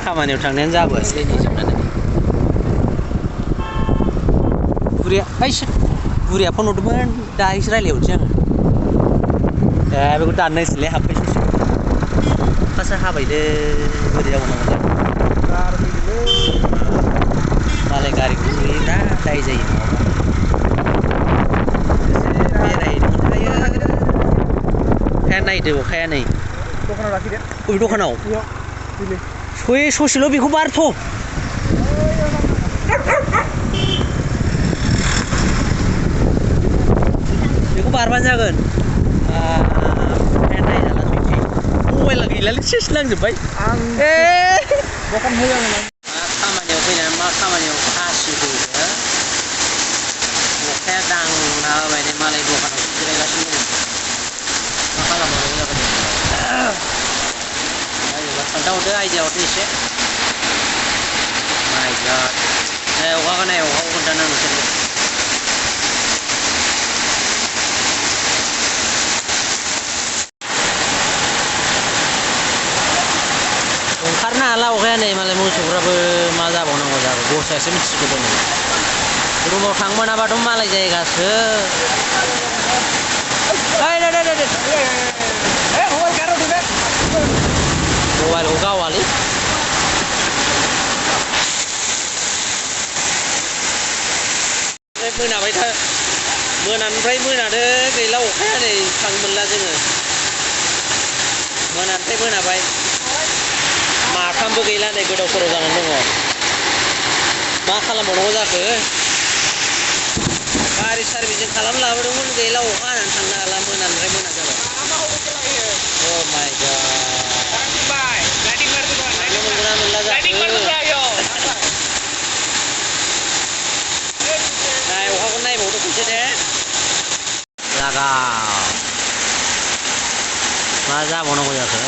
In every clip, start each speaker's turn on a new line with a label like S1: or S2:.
S1: खामानियाव थांनायानो जाबोआसै नै जोबनानै बुरिया फन हरदोंमोन दाहायसो रायलायहरसै आङो बेखौ दाननांसिगोनलै हाबबाय ससे अखासो हाबायलै बोरै जाबावनांगौ मालाय गारिखौ नुयोब्रा दाय जायो नङाबा बेरायहैदोंमोन थायो अखाया नायदो अखाया नै
S2: दखानाव लाखिदो
S1: बबे दखानाव ससेल' बेखौ बारथ' बेखौ बारबानो जागोन नायजाला सैथि मबाइला गैलालै सेस नांजोब्बाय दखान मोजां मा खामानियाव फैनानै मा खामानियाव फासिबो अखाया दांना होबाय नै मालाय दखानाव जिरायगासिनो दं मा खालामबावनांगौ जागोन खोन्थाहरदो आइडिया हरदो एसे माइ गड अखाखौ नाय अखाखौ खोन्थानो नोंसोरबो ओंखारनो हाला अखाया नै मालाय मोसौफ्राबो मा जाबावनांगौ जागौ गसायासो मिथिगौ दङ रुमाव थांनो मोनाबाथ' मालाय जायगासो मबाइलखौ गावालै मोनाबाय मोनानिफ्राय मोनादो गैला अखाया नै थांनो मोनला जोङो मोनानिफ्राय मोनाबाय माथामबो गैला नै गोदाव सोराव जानानै दङ मा खालामबावनांगौ जाखो गारि सार्भिसिं खालामनो लाबोदोंमोन गैला अखा हानानै थांनो हाला मोनानिफ्राय मोना जाबाय अ माइ गड मोनगोना मोनला जाखो नाय अखाखौ नायबावदो खनसे दे लागाव मा जाबावनांगौ जाखो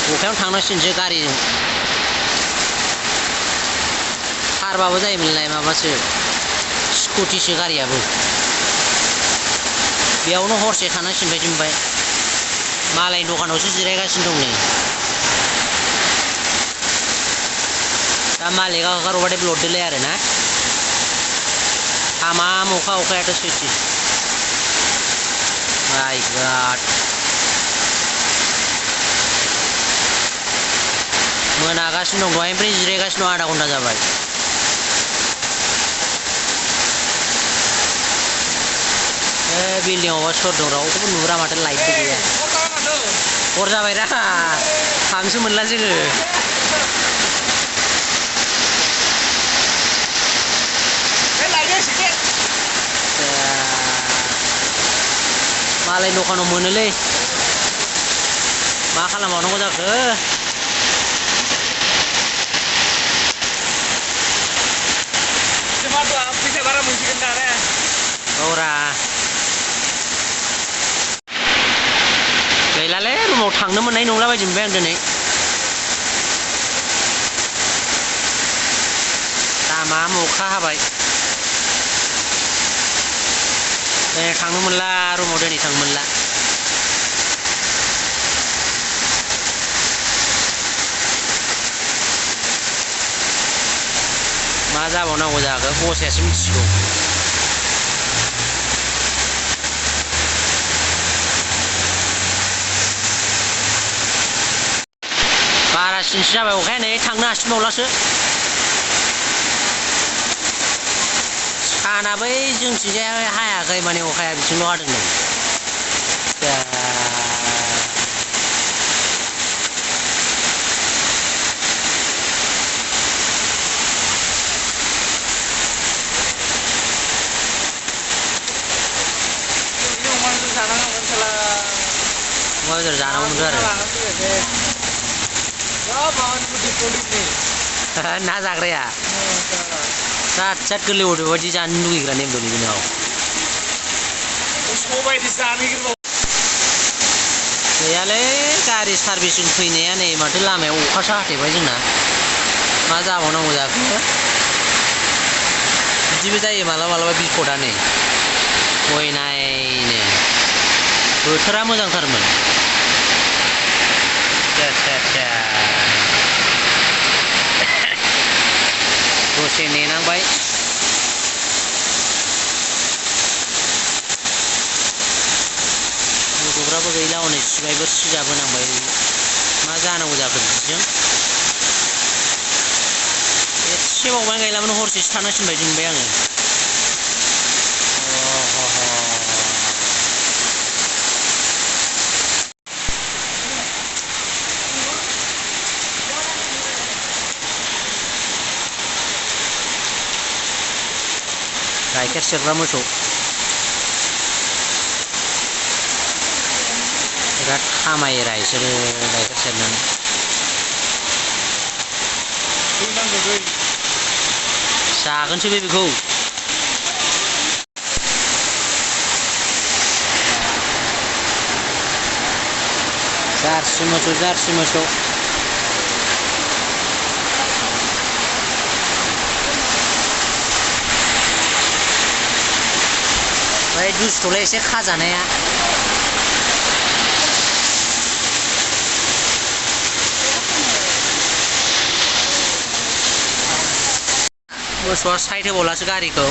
S1: अखायावनो थांनांसिगोनसो गारिजों खारबाबो जायोमोनलाय माबासो स्कुटिसो गारियाबो बेयावनो हरसे थानांसिगोन बायदि मोनबाय मालायनि दखानावसो जिरायगासिनो दं नै दा मालिकआ होखारहरबाथाय ब्लडदोलाय आरो ना हामाम अखायाथ' सैथो माइ गड मोनागासिनो दं दहायनिफ्राय जिरायगासिनो दं आधा घन्टा जाबाय बिल्डिंआवबा सोर दं रावखौबो नुहुरा माथो लाइटबो गैया हर जाबायरा थांसो मोनला जोङो मालाय दखानाव मोनोलै मा खालामबावनांगौ जाखो औरा गैलालै रुमाव थांनो मोननाय नंला बायदि मोनबाय आं दिनै दामाम अखा हाबाय थांनो मोनला रुमाव दिनै थांनो मोनला मा जाबावनांगौ जाखो गसायासो मिथिगौ बारासिनसो जाबाय अखाया नै थांनो हासिनबावलासो साना बै जोंथिंजाय हायाखै माने अखाया बिथिंल' हादों नै बेदर जानांगौमोन आरो ना जाग्राया सात सात गोरलै अदे बायदि जानो लुगैग्रा नेम दं बेनाव गैयालै गारि सार्भिसिं फैनाया नै माथो लामायाव अखासो हाथेबाय जोंना मा जाबावनांगौ जाखो बिदिबो जायो मालाबा मालाबा बिपदा नै गय नायनो बोथोरा मोजांथारमोन दसे नेनांबाय गथ'फ्राबो गैला हनै सिबायबो सिजाबोनांबाय मा जानांगौ जाखो बिदिजों एसे बावबाय गायलामोन हरसेसो थानांसिगोन बायदि मोनबाय आङो गाइखेर सेरग्रा मोसौ बिराद खामायोरा बिसोरो गाइखेर सेरनानै जागोनसो बेखौ जारसि मोसौ ओमफ्राय दुस्थ'लाय एसे खाजानाया मोसौआ साइड होबावलासो गारिखौ